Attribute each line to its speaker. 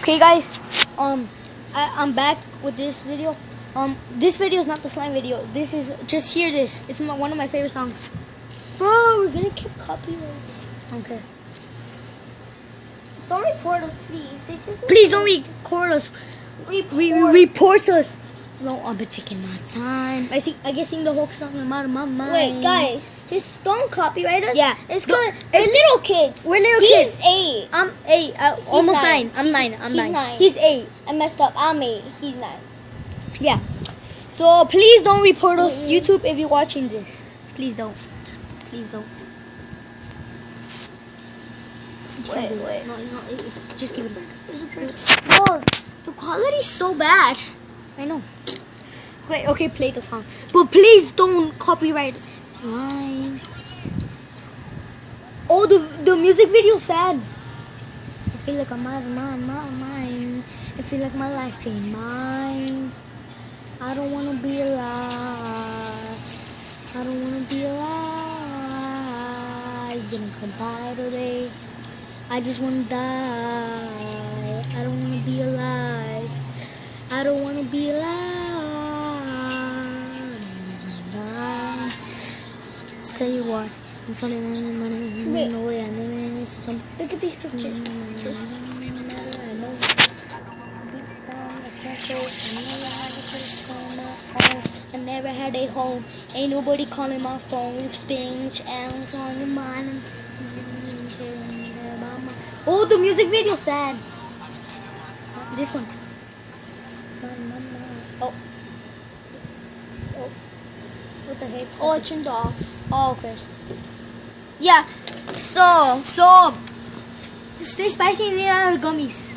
Speaker 1: Okay, guys. I'm back with this video. This video is not the slime video. This is just hear this. It's one of my favorite songs.
Speaker 2: Bro, we're gonna get copyright.
Speaker 1: Okay.
Speaker 2: Don't report us, please. It's just
Speaker 1: Please don't record us. Report us. No, I'm taking my time. I guess sing the whole song. I'm out of my mind.
Speaker 2: Wait, guys, just don't copyright us.
Speaker 1: Yeah,
Speaker 2: it's good. We're little kids.
Speaker 1: We're little
Speaker 2: He's
Speaker 1: kids.
Speaker 2: 8.
Speaker 1: I'm 8. Almost 9. I'm 9. I'm 9. He's 8.
Speaker 2: I messed up. I'm 8. He's 9.
Speaker 1: Yeah. So please don't report us, YouTube, if you're watching this. Please don't. Please don't.
Speaker 2: Wait.
Speaker 1: No, just give it back. No, the quality's so bad. I know. Wait, okay, play the song. But please don't copyright mine. Oh, the music video's sad. I feel like I'm out of my mind. I feel like my life ain't mine. I don't wanna be alive. I don't wanna be alive. Gonna come by today. I just wanna die. I don't wanna be alive. I don't wanna be alive. Tell you what.
Speaker 2: Look at these pictures.
Speaker 1: I never had a home. Ain't nobody calling my phone. Which else on your mind? Oh, the music video sad. This one. Oh. What the heck?
Speaker 2: Oh, it turned off.
Speaker 1: Oh, okay. Yeah. So stay spicy and eat our gummies.